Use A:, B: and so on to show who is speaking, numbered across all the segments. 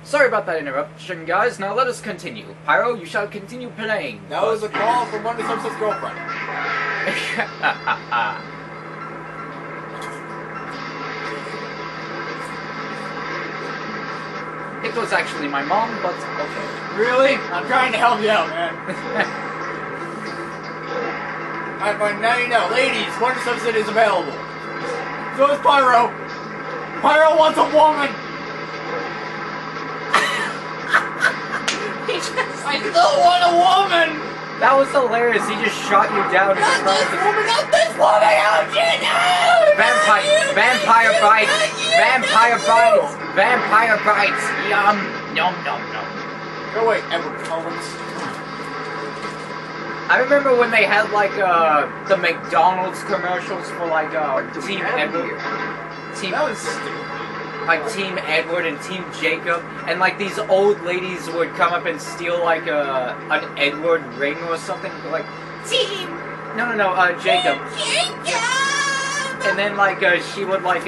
A: Sorry about that interruption, guys. Now let us continue. Pyro, you shall continue playing.
B: That was a call from one of Substance girlfriend.
A: It was actually my mom, but okay.
B: Really? I'm trying to help you out, man. Alright, fine, now you know. Ladies, Wonder Substance is available. So is Pyro. Pyro wants a woman! I still want a woman!
A: That was hilarious. He just shot you down.
B: Not this woman! Not this woman! Oh shit! No!
A: Vampire bites! Vampire bites! Vampire bites! Yum! Nom nom nom.
B: Go away, Edward Collins.
A: I remember when they had like the McDonald's commercials for like Team Edward.
B: That was stupid.
A: Like Team Edward and Team Jacob, and like these old ladies would come up and steal like an Edward ring or something, like Team. No, Jacob.
B: Jacob.
A: And then like she would like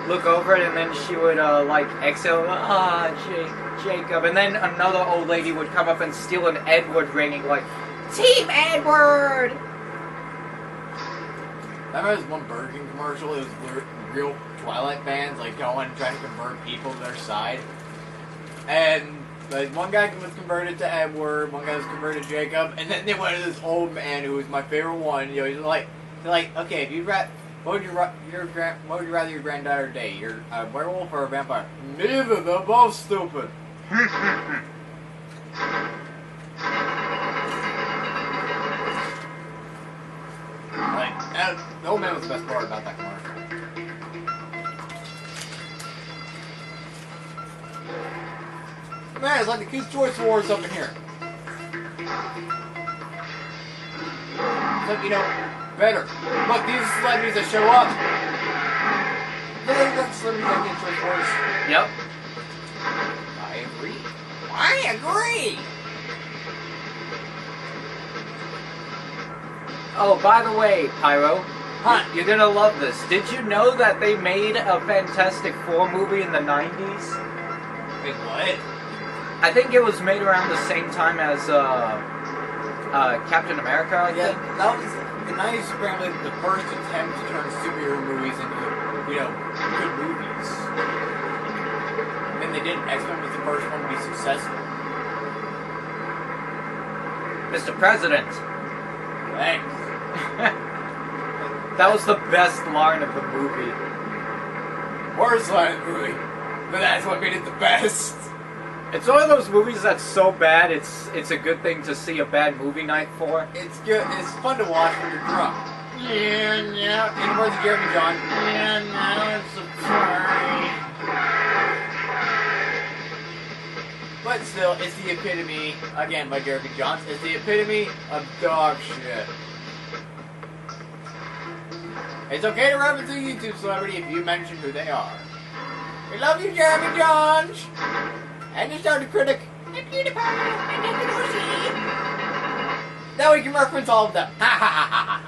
A: look over it, and then she would like exhale. Jacob. And then another old lady would come up and steal an Edward ring, and like Team Edward.
B: I remember this one Burger King commercial. It was real Twilight fans like going trying to convert people to their side, and like one guy was converted to Edward, one guy was converted to Jacob, and then they went to this old man who was my favorite one. You know, he's like, okay, if you what would you rather your granddaughter date, your werewolf or a vampire? Neither. They're both stupid. The old man was the best part about that commercial. Man, it's like the Kids' Choice Awards up in here. Look, you know, better. Look, these are celebrities that show up. They're the celebrities that get Choice Awards.
A: Yep.
B: I agree.
A: Oh, by the way, Pyro,
B: Huh?
A: you're gonna love this. Did you know that they made a Fantastic Four movie in the 90s?
B: Wait, what?
A: I think it was made around the same time as Captain America, I think.
B: That was the 90s apparently the first attempt to turn superhero movies into, you know, good movies. And then they did. X-Men was the first one to be successful.
A: Mr. President.
B: Thanks.
A: That was the best line of the movie.
B: Worst line of the movie. But that's what made it the best.
A: It's one of those movies that's so bad, it's a good thing to see a bad movie night for.
B: It's good. It's fun to watch when you're drunk. Yeah. And where's Jeremy John? Yeah, no, it's a party. But still, it's the epitome, again by Jeremy Johns, it's the epitome of dog shit. It's okay to reference a YouTube celebrity if you mention who they are. We love you, Jeremy Johns! And your Star Critic, and PewDiePie, and Nicodoshi. Now we can reference all of them. Ha ha ha ha ha.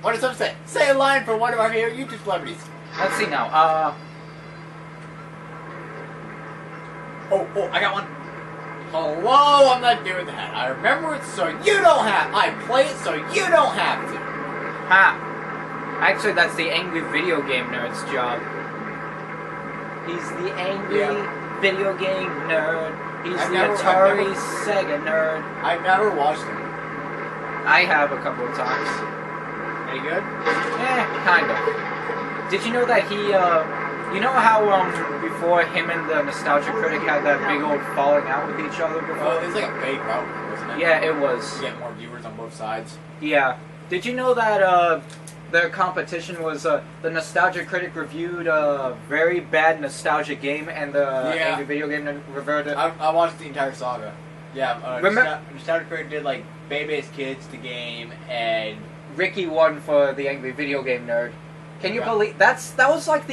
B: What does some say? Say a line for one of our favorite YouTube celebrities.
A: Let's see now,
B: Oh, I got one. Hello, I'm not doing that. I remember it so you don't have. I play it so you don't have to.
A: Ha! Actually, that's the angry video game nerd's job. He's the angry video game nerd. He's Atari Sega nerd.
B: I've never watched him.
A: I have a couple of times.
B: Any good?
A: Kind of. Did you know that he, you know how, before him and the Nostalgia Critic had that big old falling out with each other before?
B: Oh, it's like a fake route, wasn't it?
A: Yeah, it was.
B: To get more viewers on both sides.
A: Yeah. Did you know that, their competition was, the Nostalgia Critic reviewed a very bad nostalgia game, and the angry video game reviewed it?
B: I watched the entire saga. Yeah, Nostalgia Critic did, like, Baby's Kids, the game, and...
A: Ricky won for the angry video game nerd. Can you believe that was like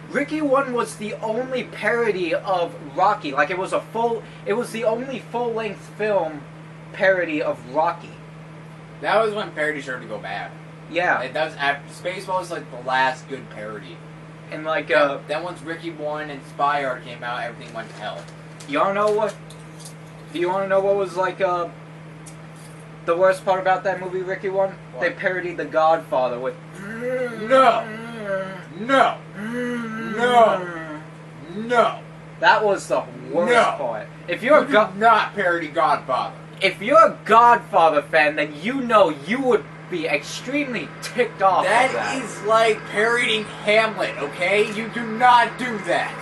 A: Ricky 1 was the only parody of Rocky. Like it was the only full-length film parody of Rocky.
B: That was when parody started to go bad.
A: Yeah.
B: Like, that was after Spaceballs was like the last good parody.
A: And like,
B: then once Ricky 1 and Spy Hard came out, everything went to hell.
A: you wanna know what? Do you wanna know what was like, the worst part about that movie, Ricky 1?
B: What?
A: They parodied The Godfather with...
B: No! No! No! No!
A: That was the worst
B: No.
A: part. If you're
B: not parody Godfather.
A: if you're a Godfather fan, then you know you would be extremely ticked off.
B: That is like parodying Hamlet, okay? You do not do that.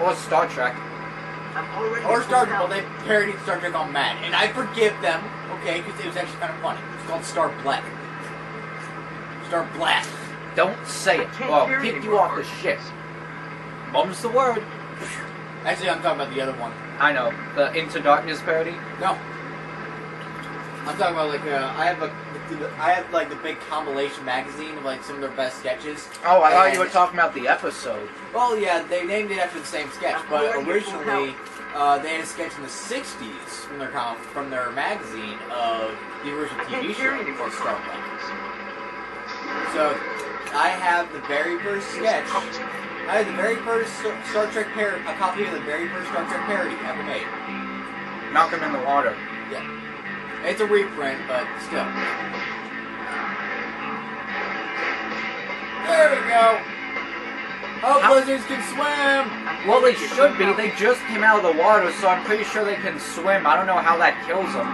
A: Or Star Trek.
B: Or Star Trek. Well, they parodied Star Trek on Mad, and I forgive them, okay, because it was actually kind of funny. It's called Star Black. Star Black.
A: Don't say it, or I'll kick you off the ship. Mum's the word.
B: Actually, I'm talking about the other one.
A: I know, the Into Darkness parody.
B: No. I'm talking about like I have like the big compilation magazine of like some of their best sketches.
A: Oh, I thought you were talking about the episode.
B: Well, yeah, they named it after the same sketch, but originally they had a sketch in the '60s from their magazine of the original TV show called Star Trek. So I have the very first sketch. I had the very first Star Trek parody, a copy of the very first Star Trek parody ever made.
A: Malcolm in the Water.
B: Yeah. It's a reprint, but still. There we go! Oh, lizards can swim!
A: Well, they should be. They just came out of the water, so I'm pretty sure they can swim. I don't know how that kills them.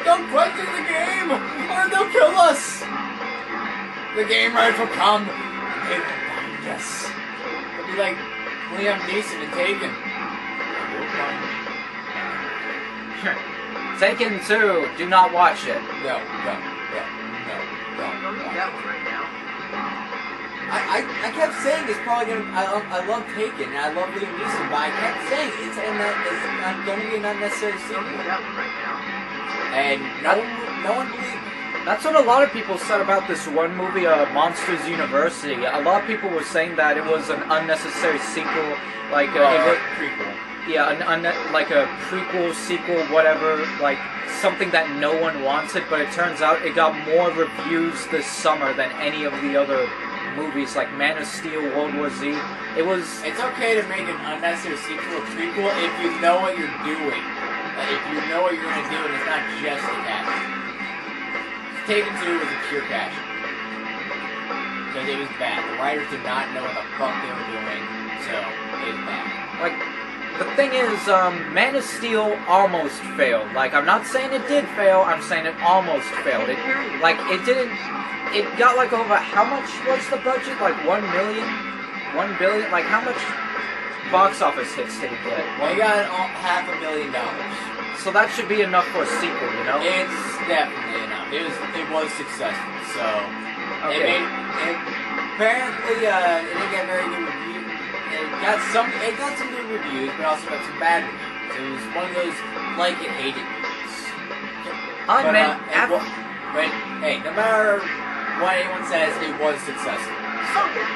B: Don't question the game, or they'll kill us! The game rights will come. They will find us. It'll be like Liam Neeson and Taken.
A: Taken 2. Do not watch it.
B: No. I kept saying it's probably gonna. I love Taken and I love Liam Neeson, but I kept saying it's going to be an unnecessary sequel. And no one believed me.
A: That's what a lot of people said about this one movie, Monsters University. A lot of people were saying that it was an unnecessary sequel, like
B: prequel.
A: Yeah, like a prequel, sequel, whatever, like something that no one wanted. But it turns out it got more reviews this summer than any of the other movies, like Man of Steel, World War Z.
B: It's okay to make an unnecessary sequel or prequel if you know what you're doing. Like, if you know what you're going to do and it's not just a cash. Taken 2 was a pure cash. Because it was bad. The writers did not know what the fuck they were doing, so it was bad.
A: Like, the thing is, Man of Steel almost failed. Like, I'm not saying it did fail, I'm saying it almost failed. It didn't, it got like over, how much was the budget? Like 1 million? 1 billion? Like, how much box office hits did it get?
B: They got $500 million.
A: So that should be enough for a sequel, you know?
B: It's definitely enough. It was successful, so...
A: Okay.
B: Apparently, it didn't get very good reviews. It got some good reviews, but also got some bad reviews. It was one of those like it, hate it movies. But hey, no matter what anyone says, it was successful.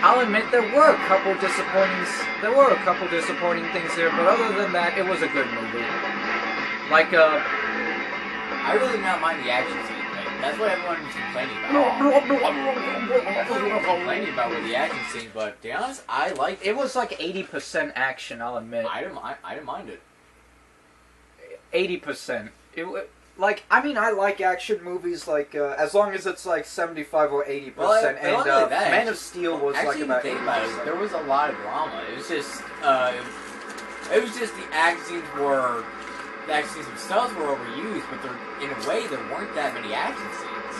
A: I'll admit there were a couple disappointing things here, but other than that, it was a good movie. Like,
B: I really did not mind the action scene. Like, that's what everyone was complaining about. That's what people were complaining about with the action scene, but to be honest, I liked it.
A: It was like 80% action, I'll admit.
B: I didn't mind it.
A: 80%. I like action movies, like, as long as it's like 75 or 80%,
B: well,
A: Man of Steel was like about 80%.
B: There was a lot of drama. It was just the action scenes were... The action scenes themselves were overused, but in a way, there weren't that many action scenes.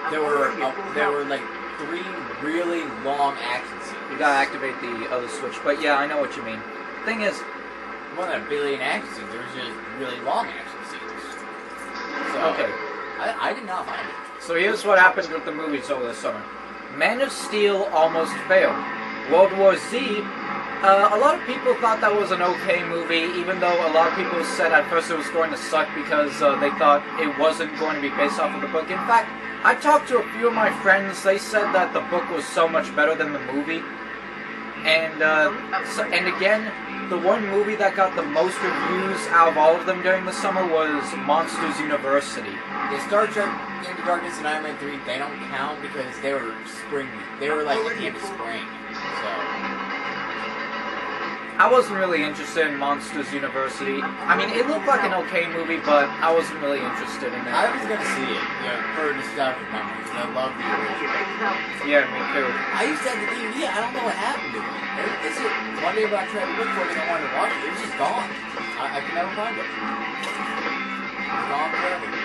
B: There were like 3 really long action scenes.
A: You gotta activate the other switch, but yeah, I know what you mean. Thing is,
B: more than a billion action scenes, there was just really long action scenes. So,
A: okay.
B: I did not mind it.
A: So here's what happened with the movies over the summer. Man of Steel almost failed. World War Z, a lot of people thought that was an okay movie, even though a lot of people said at first it was going to suck because they thought it wasn't going to be based off of the book. In fact, I talked to a few of my friends, they said that the book was so much better than the movie. And again, the one movie that got the most reviews out of all of them during the summer was Monsters University.
B: The Star Trek Into Darkness and Iron Man 3, they don't count because they were spring. They were like at the end of spring. So
A: I wasn't really interested in Monsters University. I mean, it looked like an okay movie, but I wasn't really interested in it.
B: I was gonna see it, for nostalgic memories. I love the original.
A: Yeah, me too.
B: I used to have the DVD. I don't know what happened to it. Is it one day when I tried to look for it and I wanted to watch it? It was just gone. I could never find it. It's gone forever.